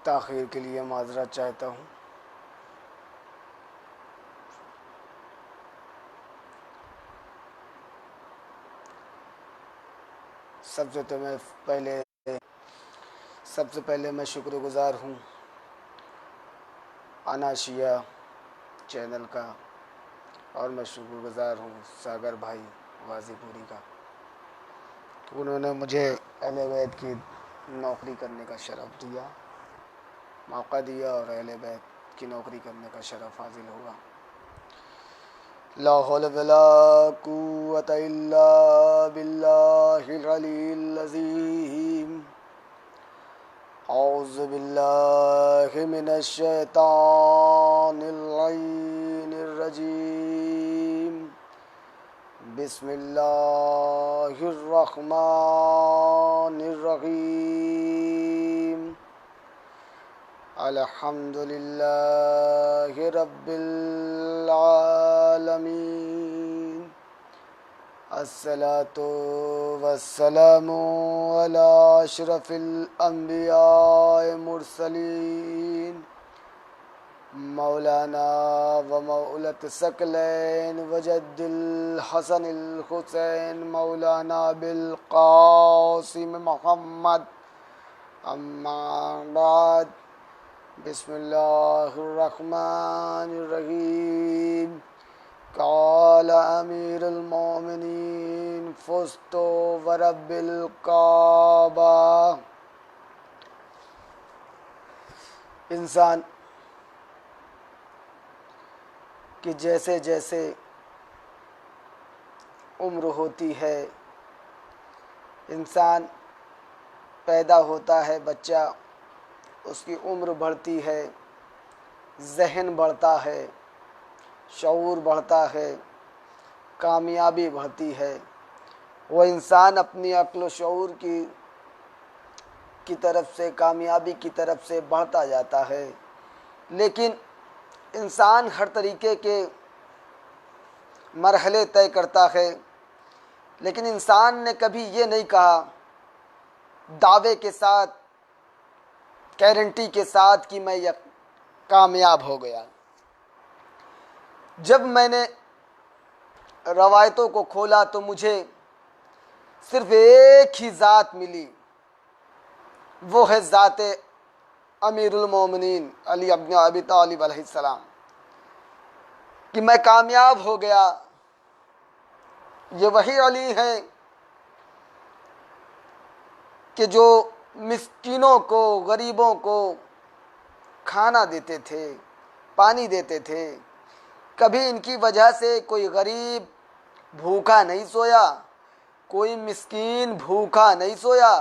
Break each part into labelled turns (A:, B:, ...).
A: تاخیر کے لیے معذرت چاہتا ہوں۔ سب سے پہلے میں شکر گزار ہوں اناشیا چینل کا، اور میں شکر گزار ہوں ساگر بھائی غازی پوری کا، انہوں نے مجھے اہل بیت کی نوکری کرنے کا شرف دیا، موقع دیا، اور اہل بیت کی نوکری کرنے کا شرف حاصل ہوا۔ لا حول ولا قوت الا باللہ العلی العظیم۔ اعوذ باللہ من الشیطان اللعین الرجیم۔ بسم اللہ الرحمن الرحیم۔ الحمد للہ رب العالمین۔ الصلاۃ والسلام علی اشرف الانبیاء مرسلین، مولانا و مولت ثقلین وجد الحسن الحسین مولانا بالقاسم محمد، اما بعد۔ بسم اللہ الرحمن الرحیم۔ قال امیر المومنین فزت ورب الکعبہ۔ انسان کہ جیسے جیسے عمر ہوتی ہے، انسان پیدا ہوتا ہے بچہ، اس کی عمر بڑھتی ہے، ذہن بڑھتا ہے، شعور بڑھتا ہے، کامیابی بڑھتی ہے، وہ انسان اپنی عقل و شعور کی طرف سے، کامیابی کی طرف سے بڑھتا جاتا ہے۔ لیکن انسان ہر طریقے کے مرحلے طے کرتا ہے، لیکن انسان نے کبھی یہ نہیں کہا دعوے کے ساتھ، گارنٹی کے ساتھ کہ میں کامیاب ہو گیا۔ جب میں نے روایتوں کو کھولا تو مجھے صرف ایک ہی ذات ملی، وہ ہے ذات امیر المومنین علی ابن ابی طالب علیہ السلام، کہ میں کامیاب ہو گیا۔ یہ وہی علی ہیں کہ جو مسکینوں کو، غریبوں کو کھانا دیتے تھے، پانی دیتے تھے۔ کبھی ان کی وجہ سے کوئی غریب بھوکا نہیں سویا، کوئی مسکین بھوکا نہیں سویا،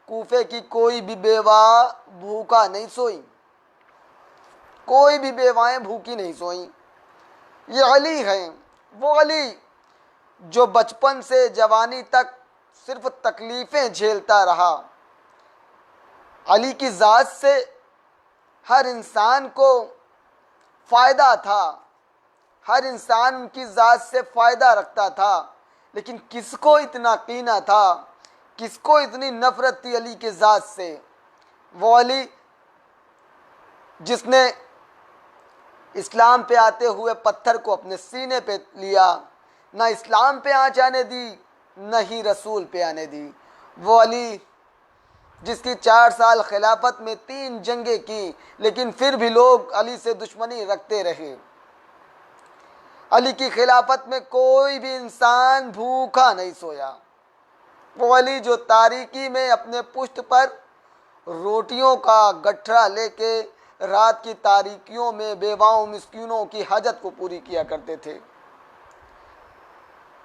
A: کوفے کی کوئی بھی بیوہ بھوکا نہیں سوئی، کوئی بھی بیوائیں بھوکی نہیں سوئیں۔ یہ علی ہیں، وہ علی جو بچپن سے جوانی تک صرف تکلیفیں جھیلتا رہا۔ علی کی ذات سے ہر انسان کو فائدہ تھا، ہر انسان ان کی ذات سے فائدہ رکھتا تھا، لیکن کس کو اتنا کینہ تھا، کس کو اتنی نفرت تھی علی کے ذات سے؟ وہ علی جس نے اسلام پہ آتے ہوئے پتھر کو اپنے سینے پہ لیا، نہ اسلام پہ آنچ آنے دی، نہ ہی رسول پہ آنے دی۔ وہ علی جس کی 4 سال خلافت میں 3 جنگیں کی، لیکن پھر بھی لوگ علی سے دشمنی رکھتے رہے۔ علی کی خلافت میں کوئی بھی انسان بھوکا نہیں سویا۔ وہ علی جو تاریکی میں اپنے پشت پر روٹیوں کا گٹھرا لے کے رات کی تاریکیوں میں بیواؤں مسکینوں کی حاجت کو پوری کیا کرتے تھے۔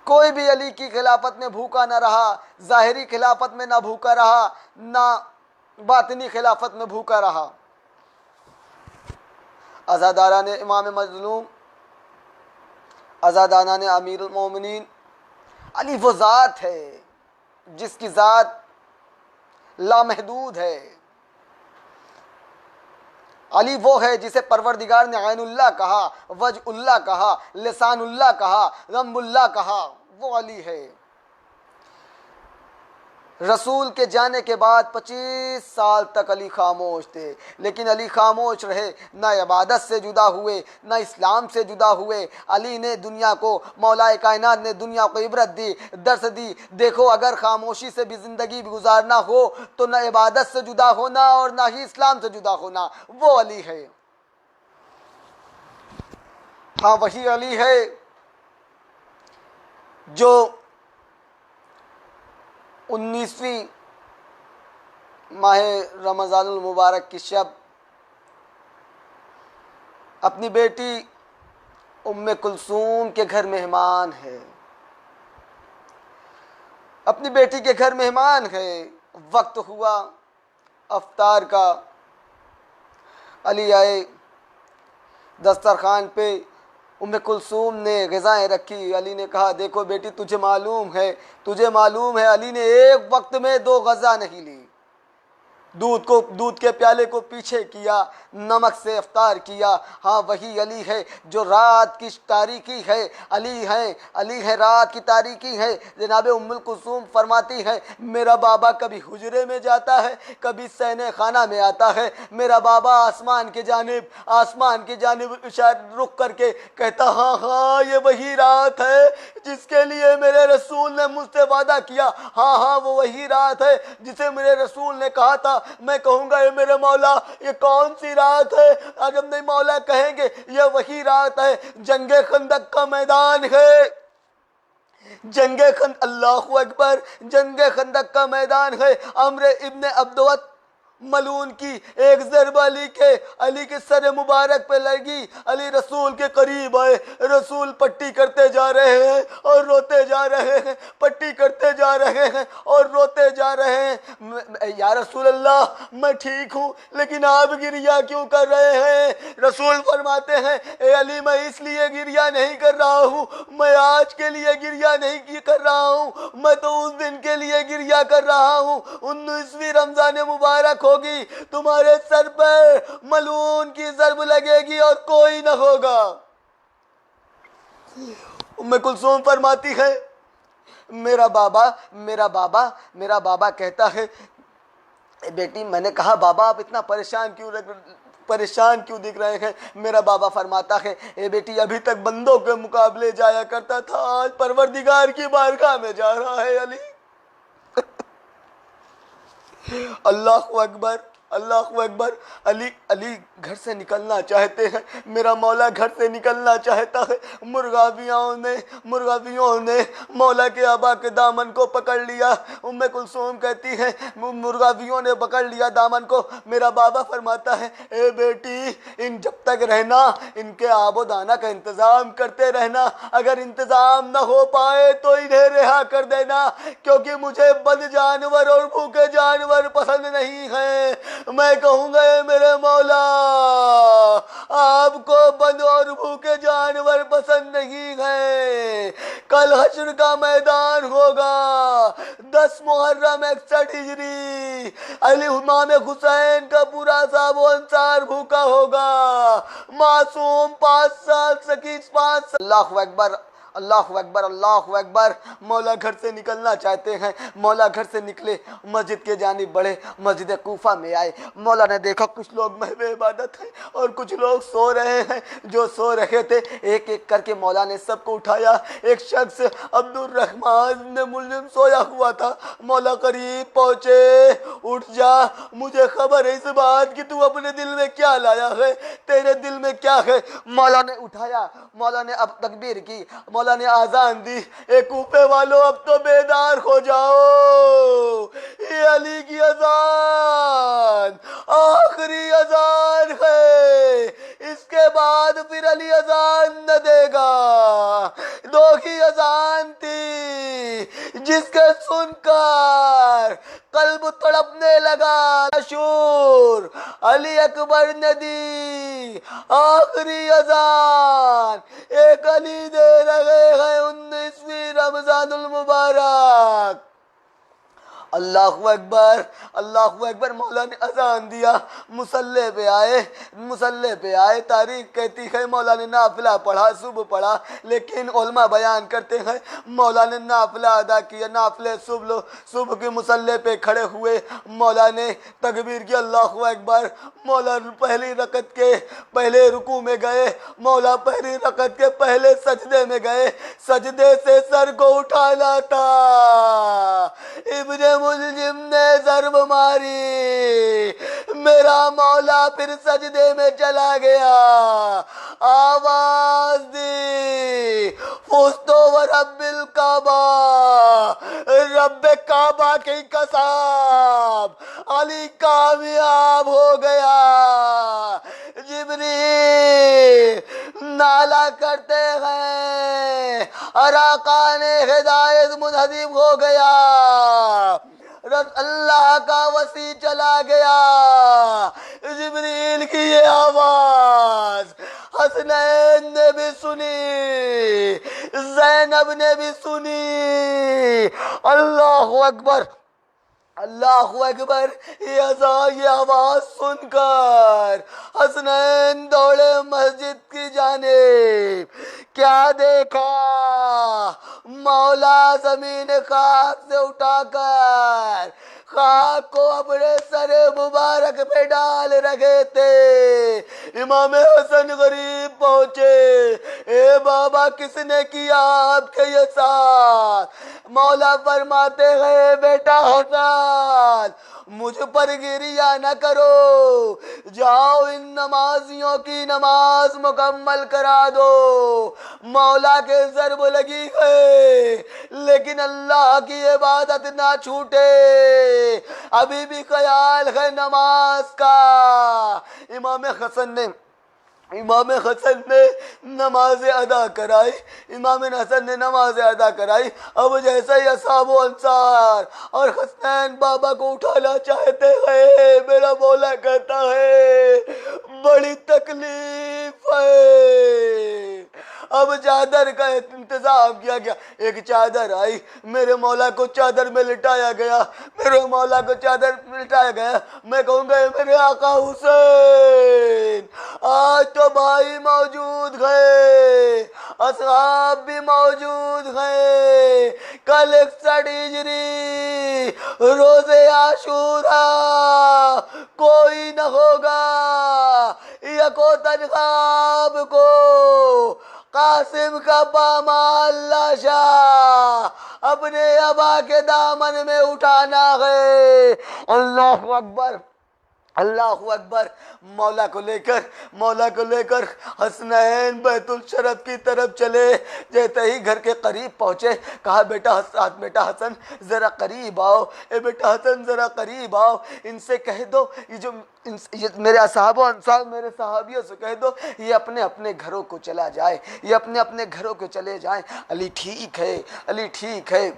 A: کوئی بھی علی کی خلافت میں بھوکا نہ رہا، ظاہری خلافت میں نہ بھوکا رہا، نہ باطنی خلافت میں بھوکا رہا۔ عزاداران امام مظلوم، عزاداران امیر المومنین، علی وہ ذات ہے جس کی ذات لامحدود ہے۔ علی وہ ہے جسے پروردگار نے عین اللہ کہا، وجہ اللہ کہا، لسان اللہ کہا، رب اللہ کہا، وہ علی ہے۔ رسول کے جانے کے بعد 25 سال تک علی خاموش تھے، لیکن علی خاموش رہے، نہ عبادت سے جدا ہوئے، نہ اسلام سے جدا ہوئے۔ علی نے دنیا کو، مولا کائنات نے دنیا کو عبرت دی، درس دی، دیکھو اگر خاموشی سے بھی زندگی گزارنا ہو تو نہ عبادت سے جدا ہونا اور نہ ہی اسلام سے جدا ہونا، وہ علی ہے۔ ہاں وہی علی ہے جو 19ویں ماہ رمضان المبارک کی شب اپنی بیٹی ام کلثوم کے گھر مہمان ہے، اپنی بیٹی کے گھر مہمان ہے۔ وقت ہوا افطار کا، علی آئے، دسترخوان پہ ام کلثوم نے غذائیں رکھی۔ علی نے کہا دیکھو بیٹی تجھے معلوم ہے علی نے ایک وقت میں 2 غذا نہیں لی، دودھ کے پیالے کو پیچھے کیا، نمک سے افطار کیا۔ ہاں وہی علی ہے جو رات کی تاریکی ہے، علی ہے رات کی تاریکی ہے۔ جناب ام کلثوم فرماتی ہے میرا بابا کبھی حجرے میں جاتا ہے، کبھی سینے خانہ میں آتا ہے، میرا بابا آسمان کی جانب رخ کر کے کہتا ہاں یہ وہی رات ہے جس کے لیے میرے رسول نے مجھ سے وعدہ کیا، ہاں وہ وہی رات ہے جسے میرے رسول نے کہا تھا۔ میں کہوں گا اے میرے مولا یہ کون سی رات ہے؟ جب نہیں مولا کہیں گے یہ وہی رات ہے، جنگ خندق کا میدان ہے، اللہ اکبر، جنگ خندق کا میدان ہے۔ عمرو ابن عبدوت ملون کی ایک ضربہ علی کے سر مبارک پہ لگی، علی رسول کے قریب آئے، رسول پٹی کرتے جا رہے ہیں اور روتے جا رہے ہیں، پٹی کرتے جا رہے ہیں اور روتے جا رہے ہیں۔ یا رسول اللہ میں ٹھیک ہوں لیکن آپ گریہ کیوں کر رہے ہیں؟ رسول فرماتے ہیں اے علی میں اس لیے گریہ نہیں کر رہا ہوں، میں آج کے لیے گریہ نہیں کر رہا ہوں، میں تو اس دن کے لیے گریہ کر رہا ہوں 19ویں رمضان مبارک ہوگی، تمہارے سر پر ملعون کی ضرب لگے گی اور کوئی نہ ہوگا۔ ام کلثوم فرماتی ہے میرا بابا کہتا ہے بیٹی میں نے کہا بابا آپ اتنا پریشان کیوں دکھ رہے ہیں؟ میرا بابا فرماتا ہے اے بیٹی ابھی تک بندوں کے مقابلے جایا کرتا تھا، آج پروردگار کی بارگاہ میں جا رہا ہے علی۔ اللہ اکبر، علی گھر سے نکلنا چاہتے ہیں، میرا مولا گھر سے نکلنا چاہتا ہے۔ مرغاویوں نے مولا کے آبا کے دامن کو پکڑ لیا۔ ام کلثوم کہتی ہے مرغاویوں نے پکڑ لیا دامن کو۔ میرا بابا فرماتا ہے اے بیٹی جب تک رہنا ان کے آب و دانہ کا انتظام کرتے رہنا، اگر انتظام نہ ہو پائے تو انہیں رہا کر دینا، کیونکہ مجھے بد جانور اور بھوکے جانور پسند نہیں ہیں۔ میں کہوں گا اے میرے مولا آپ کو بد اور بھوکے جانور پسند نہیں ہیں۔ کل حشر کا میدان ہوگا، 10 محرم 61 ہجری، علی امام حسین کا پورا صحابہ و انصار بھوکا ہوگا، معصوم 5 سال سکیت 5 سال۔ اللہ اکبر، مولا گھر سے نکلنا چاہتے ہیں، مولا گھر سے نکلے، مسجد کے جانب بڑھے، مسجد کوفہ میں آئے، مولا نے دیکھا کچھ لوگ محو عبادت ہیں اور کچھ لوگ سو رہے ہیں، جو سو رہے تھے ایک ایک کر کے مولا نے سب کو اٹھایا۔ ایک شخص عبد الرحمن نے ملزم سویا ہوا تھا، مولا قریب پہنچے، اٹھ جا، مجھے خبر ہے اس بات کی تو اپنے دل میں کیا لایا ہے، تیرے دل میں کیا ہے۔ مولا نے اٹھایا، مولا نے اب تکبیر کی، مولا نے آذان دی، اے کوفے والو اب تو بیدار ہو جاؤ، یہ علی کی اذان آخری اذان ہے، اس کے بعد پھر علی اذان نہ دے گا۔ 2 ہی اذان تھی جس کے سن کر قلب تڑپنے لگا، مشہور علی اکبر نے دی آخری اذان، ایک علی دے رہے ہیں 19ویں رمضان المبارک۔ اللہ اکبر، اللہ اکبر۔ مولا نے اذان دیا، مصلی پہ آئے۔ تاریخ کہتی ہے مولا نے نافلہ پڑھا، صبح پڑھا، لیکن علماء بیان کرتے ہیں مولا نے نافلہ ادا کیا، نافلے صبح کی مصلی پہ کھڑے ہوئے، مولا نے تکبیر کی، اللہ اکبر۔ مولا پہلی رکعت کے پہلے رکوع میں گئے، مولا پہلی رکعت کے پہلے سجدے میں گئے، سجدے سے سر کو اٹھانا تھا، ابن ملجم نے ضرب ماری، میرا مولا پھر سجدے میں چلا گیا، آواز دی، فزتو ورب الکعبہ، رب کعبہ کی قسم، علی کامیاب ہو گیا۔ جبریل نالا کرتے ہیں، اراکان ہدایت منہدم ہو گیا، اللہ کا وسیع چلا گیا۔ جبریل کی یہ آواز حسنین نے بھی سنی، زینب نے بھی سنی، اللہ اکبر، اللہ اکبر۔ یہ آواز سن کر حسنین دوڑے مسجد کی جانب، کیا دیکھا؟ مولا زمین خاک سے اٹھا کر خاک کو اپنے سر مبارک پہ ڈال رہے تھے۔ امام حسن غریب پہنچے، اے بابا کس نے کیا آپ کے یہ ساتھ؟ مولا فرماتے ہیں بیٹا حسن مجھ پر گریہ نہ کرو، جاؤ ان نمازیوں کی نماز مکمل کرا دو۔ مولا کے ضرب لگی ہے لیکن اللہ کی عبادت نہ چھوٹے، ابھی بھی خیال ہے نماز کا۔ امام حسن نے نماز ادا کرائی، امام حسن نے نماز ادا کرائی۔ اب جیسے ہی اصحاب و انصار اور حسنین بابا کو اٹھانا چاہتے ہیں، میرا مولا کہتا ہے بڑی تکلیف ہے۔ اب چادر کا انتظام کیا گیا، ایک چادر آئی، میرے مولا کو چادر میں لٹایا گیا، میرے مولا کو چادر میں لٹایا گیا۔ میں کہوں گا میرے آقا حسین، آج تو بھائی موجود گئے، اصحاب بھی موجود گئے، کل 61 ہجری روز عاشورا کوئی نہ ہوگا، یکو تنخواب کو قاسم کا پامال لاشا اپنے ابا کے دامن میں اٹھانا ہے۔ اللہ اکبر، اللہ اکبر۔ مولا کو لے کر حسنین بیت الشرف کی طرف چلے، جیسے ہی گھر کے قریب پہنچے کہا بیٹا حسن ذرا قریب آؤ، اے بیٹا حسن ذرا قریب آؤ، ان سے کہہ دو، یہ میرے اصحاب و انصار میرے صحابیوں سے کہہ دو یہ اپنے اپنے گھروں کو چلا جائے، یہ اپنے اپنے گھروں کو چلے جائیں۔ علی ٹھیک ہے۔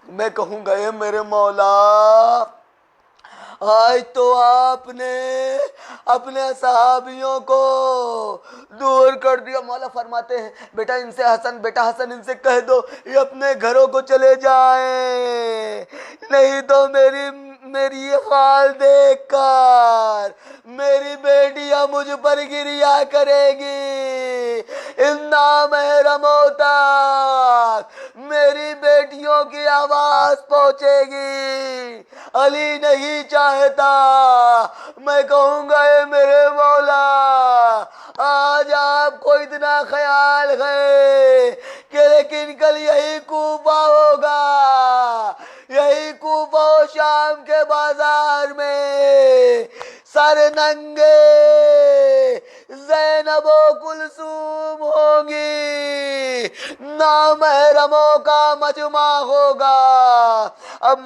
A: میں کہوں گا اے میرے مولا، آج تو آپ نے اپنے صحابیوں کو دور کر دیا۔ مولا فرماتے ہیں بیٹا حسن ان سے کہہ دو یہ اپنے گھروں کو چلے جائیں، نہیں تو میری یہ حال دیکھ کر میری بیٹیاں مجھ پر گریہ کرے گی، ان نامحرموں تک میری بیٹیوں کی آواز پہنچے گی۔ علی نہیں چاہتا، میں کہوں گا اے میرے مولا، آج آپ کو اتنا خیال ہے کہ لیکن کل یہی کوفہ ہوگا، یہی کوفہ و شام کے بازار میں سر ننگے زینب و کلثوم ہوں گی، نامحرموں کا مجمع ہوگا۔ اب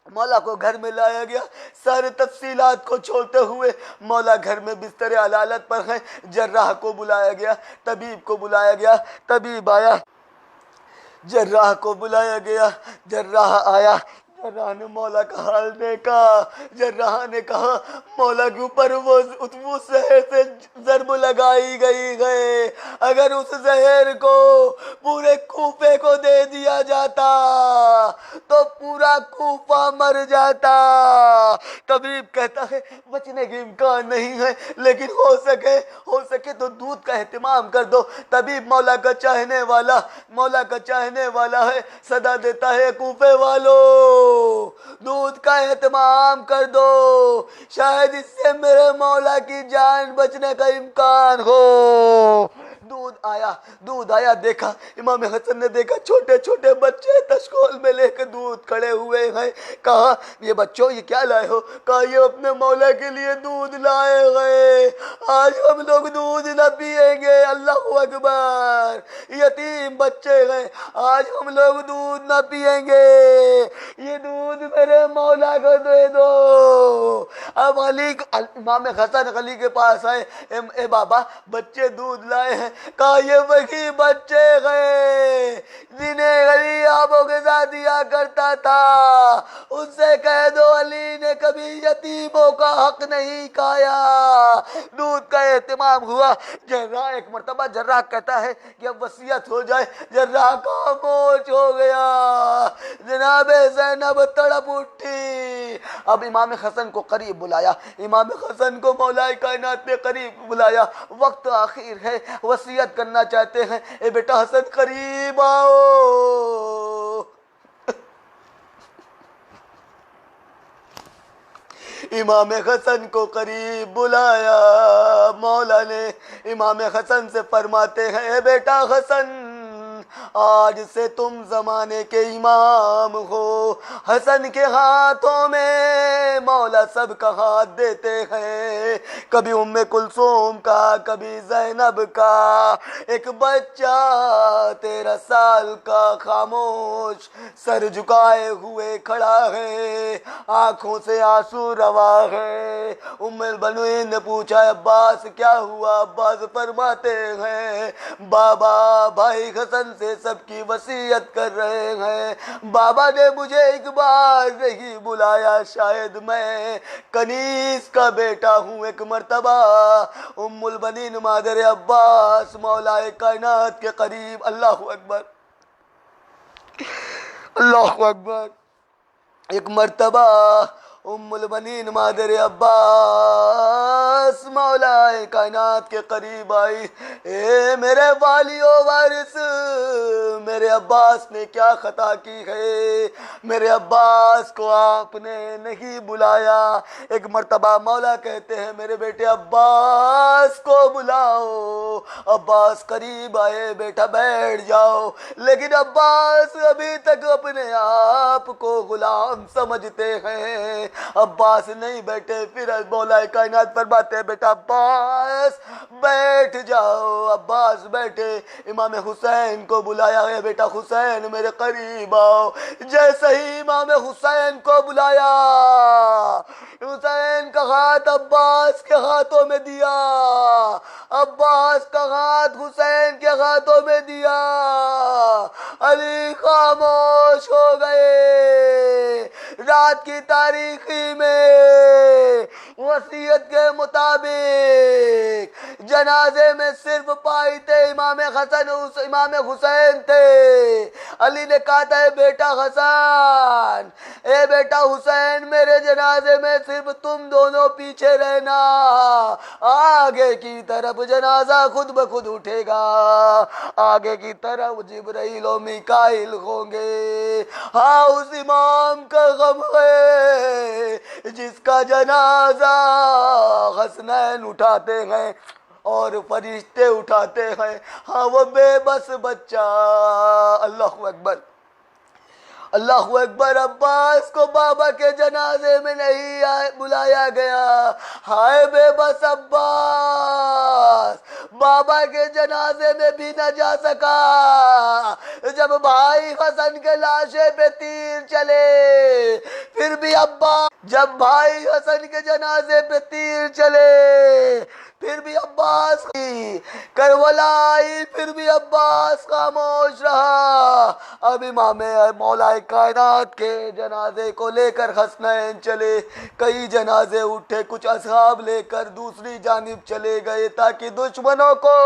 A: مولا کو گھر میں لایا گیا، سارے تفصیلات کو چھوڑتے ہوئے مولا گھر میں بستر علالت پر ہیں۔ جراح کو بلایا گیا، طبیب کو بلایا گیا، طبیب آیا، جراح کو بلایا گیا، جراح آیا، جراح نے مولا کا حال دیکھا، جراح نے کہا مولا کے اوپر وہ زہر سے ضرب لگائی گئی ہے، اگر اس زہر کو پورے کوفے کو دے دیا جاتا تو پورا کوفہ مر جاتا۔ طبیب کہتا ہے بچنے کے امکان نہیں ہے، لیکن ہو سکے تو دودھ کا اہتمام کر دو۔ طبیب مولا کا چاہنے والا ہے، صدا دیتا ہے کوفے والو دودھ کا اہتمام کر دو، شاید اس سے میرے مولا کی جان بچنے کا امکان ہو۔ دودھ آیا، دیکھا امام حسن نے، دیکھا چھوٹے چھوٹے بچے تشکول میں لے کے دودھ کھڑے ہوئے ہیں۔ کہا یہ بچوں یہ کیا لائے ہو؟ کہا یہ اپنے مولا کے لیے دودھ لائے گئے، آج ہم لوگ دودھ نہ پیئیں گے۔ اللہ اکبر، یتیم بچے ہیں، آج ہم لوگ دودھ نہ پیئیں گے، یہ دودھ میرے مولا کو دے دو۔ اب امام حسن علی کے پاس آئے، اے بابا بچے دودھ لائے ہیں۔ کہا یہ وہی بچے گئے جنہیں علی آبوں کے ساتھ دیا کرتا تھا، ان سے کہہ دو علی نے کبھی یتیموں کا حق نہیں کھایا۔ دودھ کا اہتمام ہوا۔ ایک مرتبہ جراح کہتا ہے کہ اب وصیت ہو جائے، جراح خاموش ہو گیا۔ جناب زینب تڑپ اٹھی۔ اب امام حسن کو قریب بلایا، امام حسن کو مولا کائنات نے قریب بلایا، وقت آخر ہے، وصیت کرنا چاہتے ہیں، اے بیٹا حسن قریب آؤ۔ امام حسن کو قریب بلایا، مولا نے امام حسن سے فرماتے ہیں اے بیٹا حسن، آج سے تم زمانے کے امام ہو۔ حسن کے ہاتھوں میں مولا سب کا ہاتھ دیتے ہیں، کبھی ام کلثوم کا، کبھی زینب کا۔ ایک بچہ 13 سال کا خاموش سر جھکائے ہوئے کھڑا ہے، آنکھوں سے آنسو روا ہے۔ ام البنین نے پوچھا عباس کیا ہوا؟ عباس فرماتے ہیں بابا بھائی حسن سے سب کی وصیت کر رہے ہیں، بابا نے مجھے ایک بار نہیں بلایا، شاید میں کنیز کا بیٹا ہوں۔ ایک مرتبہ ام البنین مادر عباس مولا کائنات کے قریب، اللہ اکبر اللہ اکبر، ایک مرتبہ ام البنین مادر عباس مولا کائنات کے قریب آئی، اے میرے والی و وارث، میرے عباس نے کیا خطا کی ہے؟ میرے عباس کو آپ نے نہیں بلایا۔ ایک مرتبہ مولا کہتے ہیں میرے بیٹے عباس کو بلاؤ۔ عباس قریب آئے، بیٹا بیٹھ جاؤ، لیکن عباس ابھی تک اپنے آپ کو غلام سمجھتے ہیں، عباس نہیں بیٹھے۔ پھر مولا کائنات فرماتے ہیں بیٹا عباس بیٹھ جاؤ۔ عباس بیٹھے، امام حسین کو بلایا ہے، بیٹا حسین میرے قریب آؤ۔ جیسے ہی امام حسین کو بلایا، حسین کا ہاتھ عباس کے ہاتھوں میں دیا، عباس کا ہاتھ حسین کے ہاتھوں میں دیا، علی خاموش ہو گئے۔ رات کی تاریخی میں وصیت کے مطابق جنازے میں صرف پائتے امام حسین تھے۔ علی نے کہا تھا اے بیٹا حسن، اے بیٹا حسین، میرے جنازے میں صرف تم دونوں پیچھے رہنا، آگے کی طرف جنازہ خود بخود اٹھے گا، آگے کی طرف جبرائیل و میکائیل ہوں گے۔ ہاں اس امام کا غم ہے جس کا جنازہ حسنین اٹھاتے ہیں اور فرشتے اٹھاتے ہیں، ہاں وہ بے بس بچہ۔ اللہ اکبر اللہ اکبر، عباس کو بابا کے جنازے میں نہیں بلایا گیا، ہائے بے بس عباس، بابا کے جنازے میں بھی نہ جا سکا۔ جب بھائی حسن کے لاشے پہ تیر چلے، پھر بھی جب بھائی حسن کے جنازے پہ تیر چلے، پھر بھی عباس کی کربلا آئی، پھر بھی عباس خاموش رہا۔ اب امام مولا کائنات کے جنازے کو لے کر حسنین چلے. کئی جنازے اٹھے, کچھ اصحاب لے کر دوسری جانب چلے گئے تاکہ دشمنوں کو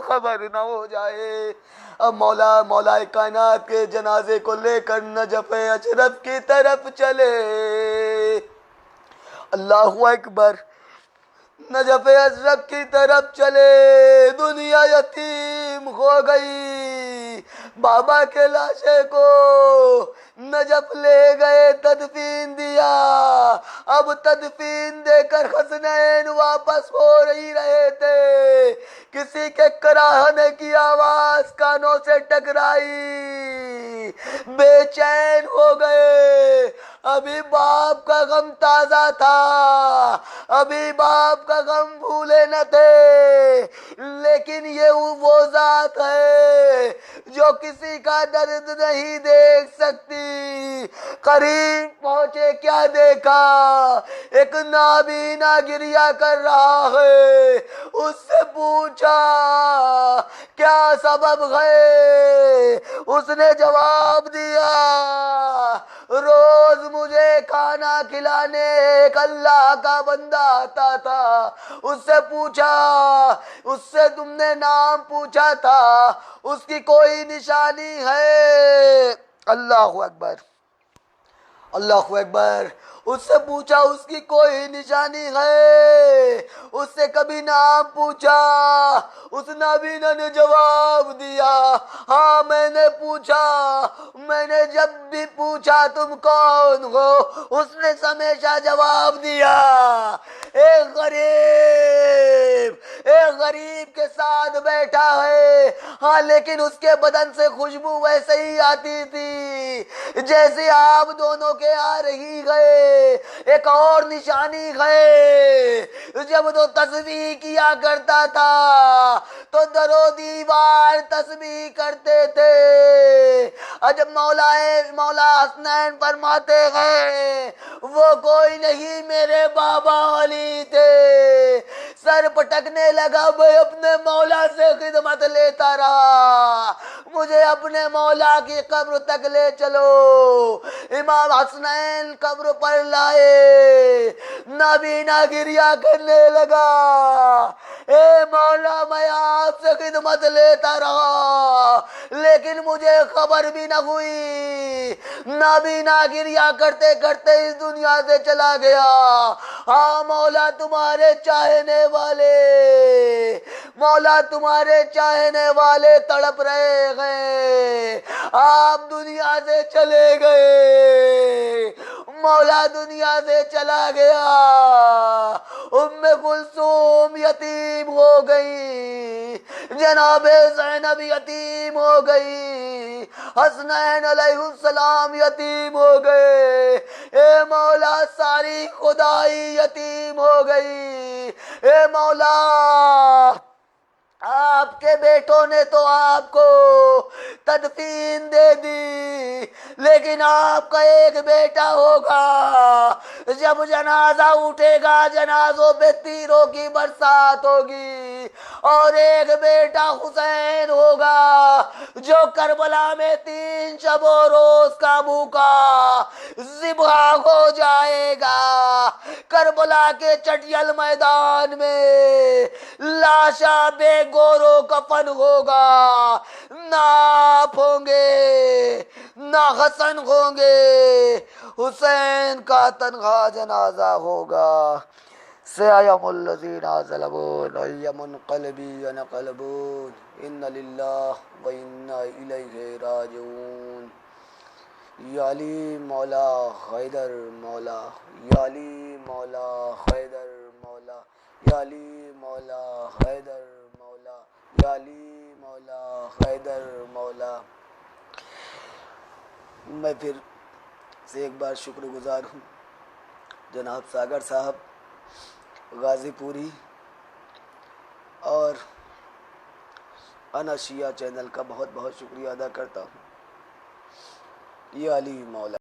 A: خبر نہ ہو جائے. اب مولا کائنات کے جنازے کو لے کر نجف اشرف کی طرف چلے. اللہ اکبر. نجف اشرف کی طرف چلے. دنیا یتیم ہو گئی. بابا کے لاشے کو نجف لے گئے, تدفین دیا. اب تدفین دے کر حسنین واپس ہو ہی رہے تھے, کسی کے کراہنے کی آواز کانوں سے ٹکرائی. بے چین ہو گئے. ابھی باپ کا غم تازہ تھا, ابھی باپ کا غم بھولے نہ تھے, لیکن یہ وہ ذات ہے جو کسی کا درد نہیں دیکھ سکتی. قریب پہنچے, کیا دیکھا؟ ایک نابینا گریہ کر رہا ہے. اس سے پوچھا کیا سبب ہے؟ اس نے جواب دیا, روز مجھے کھانا کھلانے ایک اللہ کا بندہ آتا تھا. اس سے پوچھا, اس سے تم نے نام پوچھا تھا, اس کی کوئی نشانی ہے؟ اللہ اکبر, اللہ اکبر. اس سے پوچھا اس کی کوئی نشانی ہے؟ اس سے کبھی نام پوچھا؟ اس نابینا نے جواب دیا, ہاں میں نے پوچھا. میں نے جب بھی پوچھا تم کون ہو, اس نے ہمیشہ جواب دیا ایک غریب کے ساتھ بیٹھا ہے. ہاں لیکن اس کے بدن سے خوشبو ویسے ہی آتی تھی جیسے آپ دونوں کے آ رہی ہے. ایک اور نشانی ہے, جب تو تسبیح کیا کرتا تھا تو در و دیوار تسبیح کرتے تھے. جب مولا حسنین فرماتے ہیں وہ کوئی نہیں میرے بابا علی تھے. سر پٹکنے لگا, میں اپنے مولا سے خدمت لیتا رہا, مجھے اپنے مولا کی قبر تک لے چلو. امام حسنین قبر پر لائے, نابینا گریہ کرنے لگا, اے مولا میں آپ سے خدمت لیتا رہا لیکن مجھے خبر بھی نہ ہوئی. نابینا گریہ کرتے کرتے اس دنیا سے چلا گیا. ہاں مولا تمہارے چاہنے والے تڑپ رہے ہیں, آپ دنیا سے چلے گئے. مولا دنیا سے چلا گیا. ام کلثوم یتیم ہو گئی, جناب زینب یتیم ہو گئی, حسنین علیہ السلام یتیم ہو گئے. اے مولا ساری خدائی یتیم ہو گئی. اے مولا آپ کے بیٹوں نے تو آپ کو تدفین دے دی, لیکن آپ کا ایک بیٹا ہوگا. جب جنازہ اٹھے گا جنازوں پہ تیروں کی برسات ہوگی, اور ایک بیٹا حسین ہوگا جو کربلا میں 3 شب و روز کا بھوکا ذبح ہو جائے گا. کربلا کے چٹیل میدان میں لاشا بے گورو کفن ہوگا, نہ آپ ہوں گے نہ حسن ہوں گے, حسین کا تنہا جنازہ ہوگا. سيعلم الذين ظلموا أي منقلب ينقلبون إن لله وإنا إليه راجعون. یا علی مولا حیدر مولا, یا علی مولا حیدر مولا, یا علی مولا حیدر مولا, یا علی مولا حیدر مولا. میں پھر سے ایک بار شکر گزار ہوں جناب ساگر صاحب غازی پوری اور انا شیعہ چینل کا بہت بہت شکریہ ادا کرتا ہوں. یا علی مولا.